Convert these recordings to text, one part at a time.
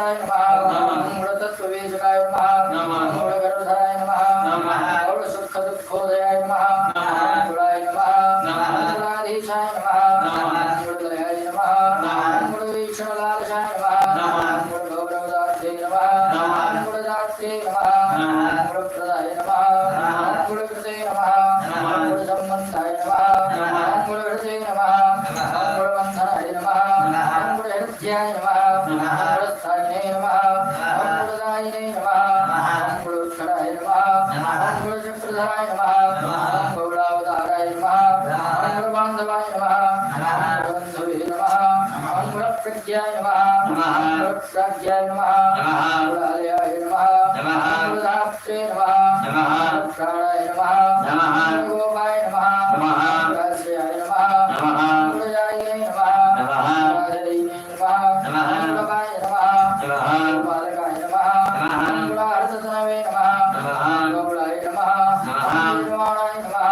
गणनाय नमः गुणतत्त्ववेदकाय नमः गुणगर्भधाराय नमः गुणसुखदुःखोदयाय नमः गुणाय नमः गुणाधीशाय नमः गुणलयाय नमः गुणवीक्षणलालसाय नमः गुणगौरवदात्रे नमः गुणदात्रे नमः गुणप्रदाय नमः गुणकृते नमः गुणसम्बन्धाय नमः गुणहृदे नमः गुणबन्धनाय नमः गुणहृद्याय नमः गुणस्थायिने नमः गुणदायिने नमः गुणोत्कराय नमः गुणचक्रधराय नमः गुणावताराय नमः गुणबान्धवाय नमः गुणबन्धवे नमः गुणप्रज्ञाय नमः गुणप्राज्ञाय नमः गुणालयाय नमः गुणधात्रे नमः प्राणाय नमः गोपाय नमः गुणाश्रयाय नमः गुणजाये नमः गुणाधरीने नमः गुणपाय नमः गुणपालकाय नमः गुणार्थतनवे नमः गौराय नमः निर्वाणाय नमः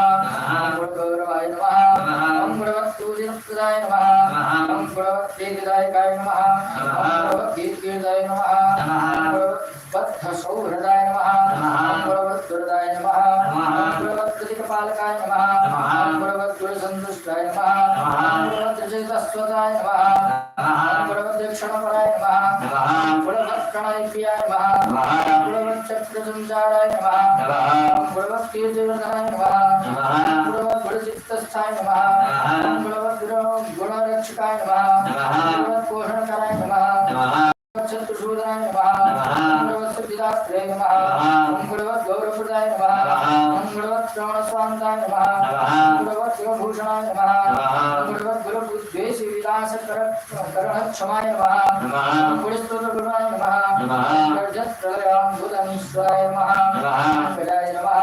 गुणगौरवाय नमः गुणवत्सूर्यप्रदाय नमः गुणवत्तेजदायकाय नमः गुणवत्कीर्तिदाय नमः गुणवत्सौहृदाय नमः गुणवत्सुरदाय नमः गुणवत्कृतिकपालकाय नमः गुणवत्गुणसन्तुष्टाय नमः गुणवत्चेतस्वताय नमः गुणवद्दक्षिणपराय नमः गुणवत्प्रणयप्रियाय नमः गुणवच्चक्रसञ्चाराय नमः गुणवत्कीर्तिवर्धनाय नमः गुणवद्गुणचित्तस्थाय नमः गुणरक्षकाय नमः गुणवत्पोषणकराय नमः चतुर्शूदनाय नमः गुणवत्सुखिदात्रे नमः गुणवद्गौरवप्रदाय नमः गुणवत्श्रवणस्वान्ताय नमः गुणवत्शिवभूषणाय नमः गुणवद्गुरुद्वेषि विलासकरणक्षमाय नमः गुणस्तोत्रगुणाय नमः गर्जत्प्रलयाम्बुधनीश्वराय नमः गजाय नमः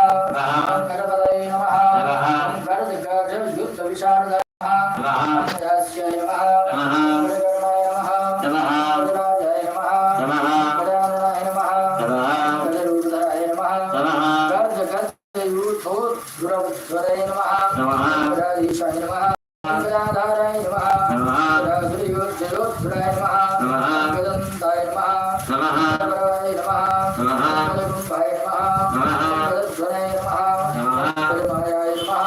गणपतये नमः गर्जयुद्धविशारदाय नमः गजास्याय नमः गुणगणाय नमः गुणराजाय नमः गजाननाय नमः गजरूढधराय नमः गर्जगर्जयूथोद्धुरवरे नमः गजाधीशाय नमः गजाधाराय नमः गजाधुर्योद्धरोद्धराय नमः गजन्ताय नमः गजपराय नमः गजकुम्भाय नमः गजध्वराय नमः गजमायाय नमः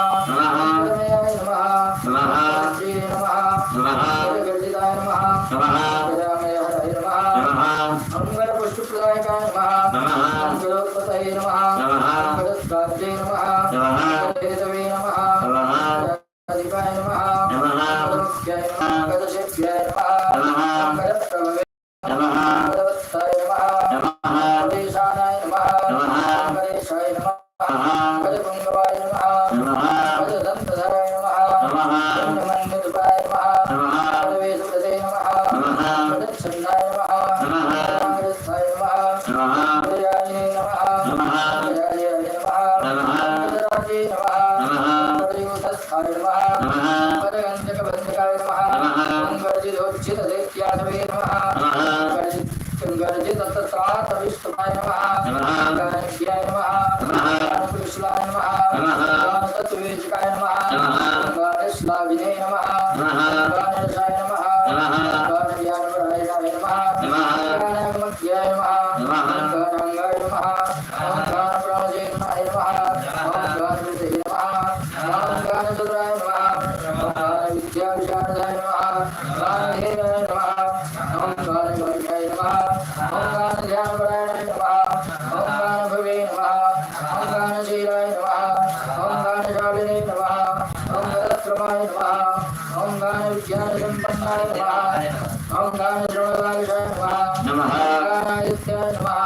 गजमयाय नमः गजश्री नमः गजगर्जिताय नमः गजामयहराय नमः अंगरपुष्टप्रदायकाय नमः अंगलोत्पतये नमः गजस्काब्जे नमः गजहेतवे नमः गजाधिपाय नमः गजमुख्याय नमः गजशेभ्याय नमः गजप्रभवे नमः गजवत्साय नमः गजेशानाय नमः गजेशाय नमः गजपुङ्गवाय नमः गजदन्तधराय नमः गजमन्यरूपाय नमः गजवेशप्रदे नमः गजच्छन्नाय नमः गजस्थाय नमः गजयाजिने नमः गजालयाय नमः गजराजे नमः गजयूथस्थाय नमः गजगञ्जकबन्धकाय नमः गजोज्झितदैत्याधवे नमः गर्जितत्रातविष्टुमाय नमः गायज्ञाय नमः गानपुरुषलाय नमः गानतत्त्ववेदिकाय नमः गानश्लाविने नमः गानरसाय नमः गानज्ञानपरायणाय नमः गानमध्याय नमः गानाङ्गाय नमः गानप्राणचेतनाय नमः गानकृते नमः गानचतुराय नमः गानविद्याविशारदाय नमः गानधीराय नमः गानगौर्याय नमः गानध्यानपरायणाय नमः गानभवे नमः गानशीलाय नमः गानशालिने नमः गतक्रमाय नमः गानविज्ञानसम्पन्नाय नमः गानश्रवणलालिशाय नमः गानादित्याय नमः